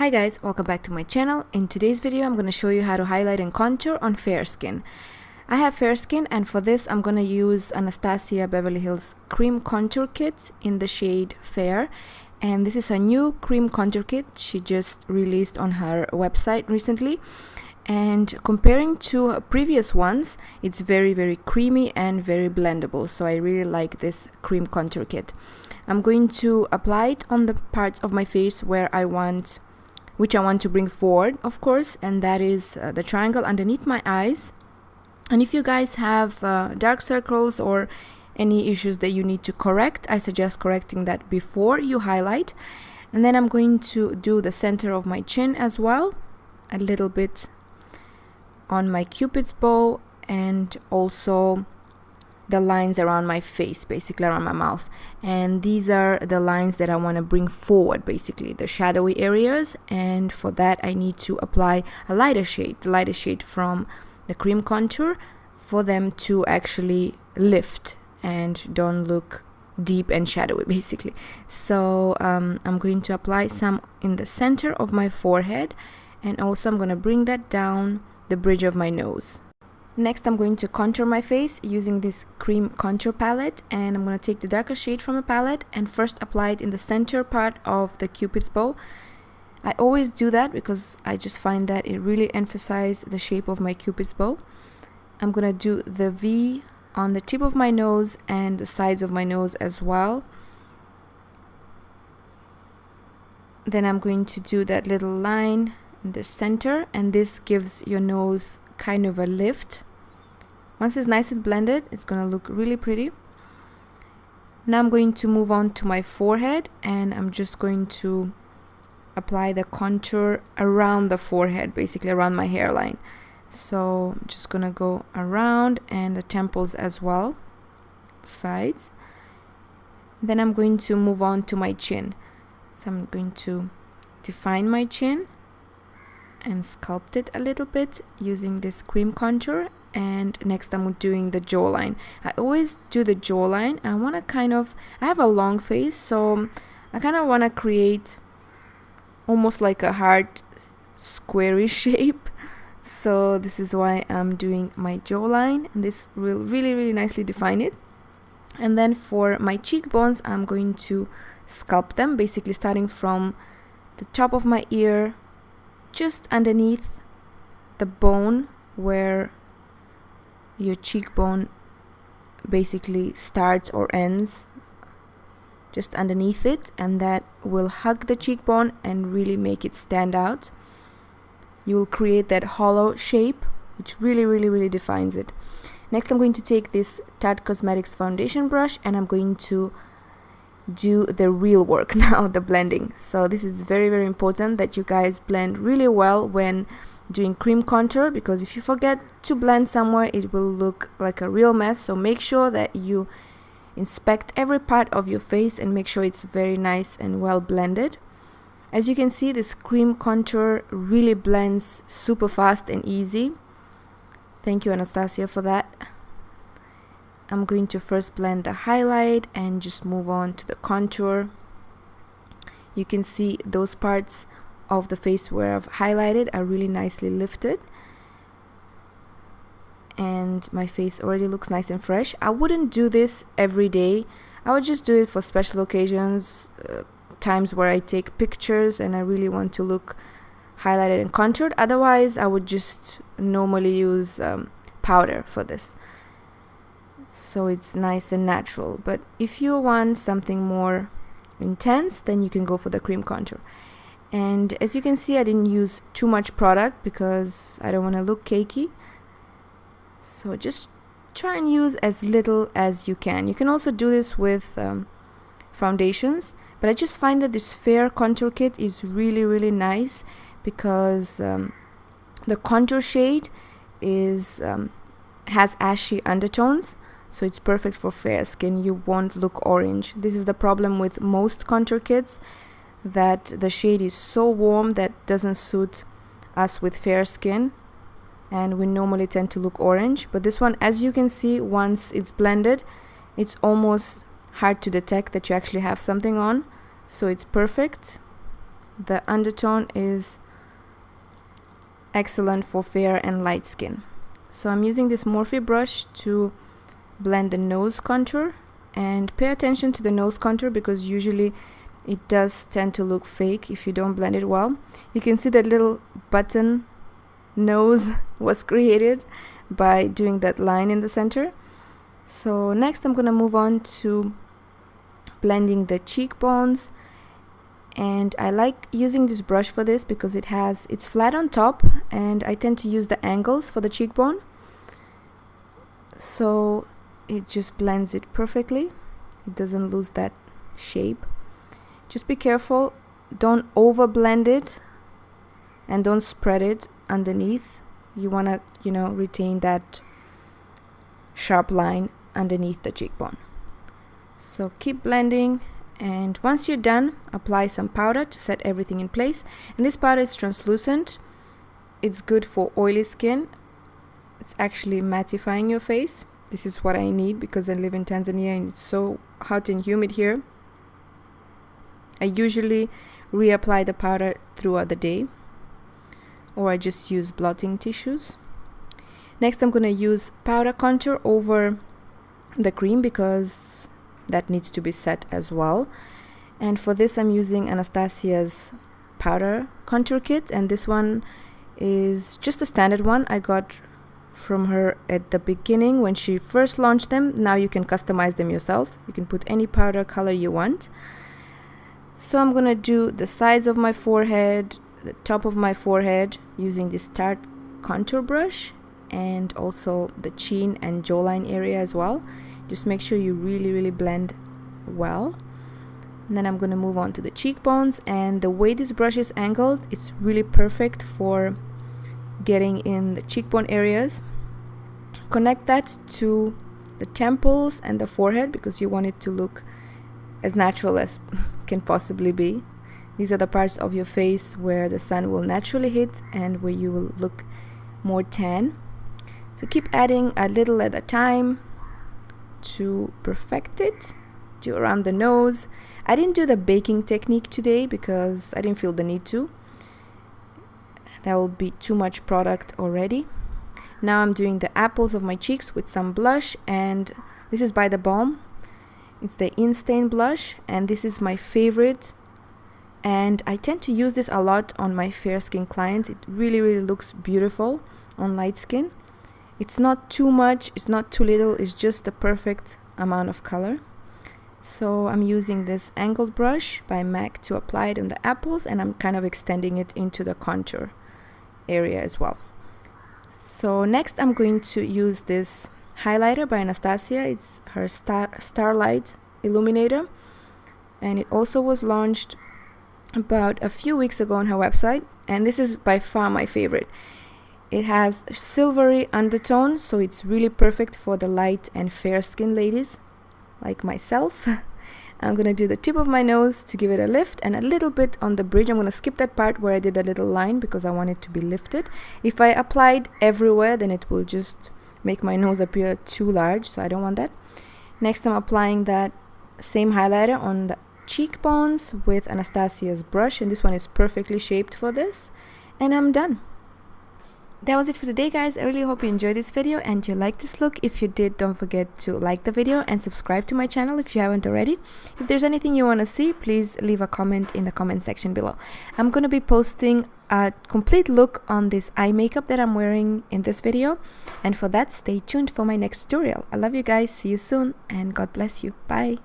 Hi guys, welcome back to my channel. In today's video I'm going to show you how to highlight and contour on fair skin. I have fair skin, and for this I'm going to use Anastasia Beverly Hills cream contour kit in the shade Fair. And this is a new cream contour kit she just released on her website recently. And comparing to previous ones, it's very creamy and very blendable. So I really like this cream contour kit. I'm going to apply it on the parts of my face where which I want to bring forward, of course, and that is the triangle underneath my eyes. And if you guys have dark circles or any issues that you need to correct, I suggest correcting that before you highlight. And then I'm going to do the center of my chin as well, a little bit on my cupid's bow, and also the lines around my face, basically around my mouth. And these are the lines that I want to bring forward, basically the shadowy areas. And for that I need to apply a lighter shade from the cream contour for them to actually lift and don't look deep and shadowy, basically. So I'm going to apply some in the center of my forehead, and also I'm going to bring that down the bridge of my nose. Next, I'm going to contour my face using this cream contour palette, and I'm going to take the darker shade from the palette and first apply it in the center part of the cupid's bow. I always do that because I just find that it really emphasizes the shape of my cupid's bow. I'm going to do the V on the tip of my nose and the sides of my nose as well. Then I'm going to do that little line in the center, and this gives your nose kind of a lift. Once it's nice and blended, it's going to look really pretty. Now I'm going to move on to my forehead, and I'm just going to apply the contour around the forehead, basically around my hairline. So I'm just going to go around, and the temples as well, sides. Then I'm going to move on to my chin. So I'm going to define my chin and sculpt it a little bit using this cream contour. And next I'm doing the jawline. I always do the jawline. I have a long face, so I kind of want to create almost like a heart squarey shape. So this is why I'm doing my jawline, and this will really nicely define it. And then for my cheekbones, I'm going to sculpt them, basically starting from the top of my ear, just underneath the bone where your cheekbone basically starts or ends, just underneath it, and that will hug the cheekbone and really make it stand out. You will create that hollow shape, which really defines it. Next, I'm going to take this Tarte Cosmetics foundation brush, and I'm going to do the real work now, the blending. So this is very important that you guys blend really well when doing cream contour, because if you forget to blend somewhere, it will look like a real mess. So make sure that you inspect every part of your face and make sure it's very nice and well blended. As you can see, this cream contour really blends super fast and easy. Thank you, Anastasia, for that. I'm going to first blend the highlight and just move on to the contour. You can see those parts of the face where I've highlighted are really nicely lifted, and my face already looks nice and fresh. I wouldn't do this every day. I would just do it for special occasions, times where I take pictures and I really want to look highlighted and contoured. Otherwise, I would just normally use powder for this, so it's nice and natural. But if you want something more intense, then you can go for the cream contour. And as you can see, I didn't use too much product because I don't want to look cakey. So just try and use as little as you can. You can also do this with foundations, but I just find that this Fair contour kit is really nice because the contour shade is has ashy undertones, so it's perfect for fair skin. You won't look orange. This is the problem with most contour kits, that the shade is so warm that doesn't suit us with fair skin, and we normally tend to look orange. But this one, as you can see, once it's blended, it's almost hard to detect that you actually have something on, so it's perfect. the undertone is excellent for fair and light skin. So I'm using this Morphe brush to blend the nose contour, and pay attention to the nose contour because usually it does tend to look fake if you don't blend it well. You can see that little button nose was created by doing that line in the center. So next I'm gonna move on to blending the cheekbones, and I like using this brush for this because it's flat on top, and I tend to use the angles for the cheekbone, so it just blends it perfectly. It doesn't lose that shape. Just be careful, don't over blend it and don't spread it underneath. You want to retain that sharp line underneath the cheekbone. So keep blending, and once you're done, apply some powder to set everything in place. And this powder is translucent. It's good for oily skin. It's actually mattifying your face. This is what I need because I live in Tanzania and it's so hot and humid here. I usually reapply the powder throughout the day, or I just use blotting tissues. Next I'm going to use powder contour over the cream because that needs to be set as well. And for this I'm using Anastasia's powder contour kit, and this one is just a standard one I got from her at the beginning when she first launched them. Now you can customize them yourself. You can put any powder color you want. So I'm gonna do the sides of my forehead, the top of my forehead using this Tarte contour brush, and also the chin and jawline area as well. Just make sure you really blend well. And then I'm gonna move on to the cheekbones, and the way this brush is angled, it's really perfect for getting in the cheekbone areas. Connect that to the temples and the forehead because you want it to look as natural as can possibly be. These are the parts of your face where the sun will naturally hit and where you will look more tan. So keep adding a little at a time to perfect it. Do around the nose. I didn't do the baking technique today because I didn't feel the need to. That will be too much product already. Now I'm doing the apples of my cheeks with some blush, and this is by The Balm. It's the Instain blush, and this is my favorite, and I tend to use this a lot on my fair skin clients. It really looks beautiful on light skin. It's not too much, it's not too little, it's just the perfect amount of color. So I'm using this angled brush by MAC to apply it on the apples, and I'm kind of extending it into the contour area as well. So next I'm going to use this highlighter by Anastasia. It's her Starlight Illuminator, and it also was launched about a few weeks ago on her website, and this is by far my favorite. It has silvery undertone, so it's really perfect for the light and fair skin ladies like myself. I'm gonna do the tip of my nose to give it a lift, and a little bit on the bridge. I'm gonna skip that part where I did a little line because I want it to be lifted. If I applied everywhere, then it will just make my nose appear too large, so I don't want that. Next I'm applying that same highlighter on the cheekbones with Anastasia's brush, and this one is perfectly shaped for this, and I'm done. That was it for today, guys. I really hope you enjoyed this video and you liked this look. If you did, don't forget to like the video and subscribe to my channel if you haven't already. If there's anything you want to see, please leave a comment in the comment section below. I'm going to be posting a complete look on this eye makeup that I'm wearing in this video, and for that, stay tuned for my next tutorial. I love you guys. See you soon, and God bless you. Bye.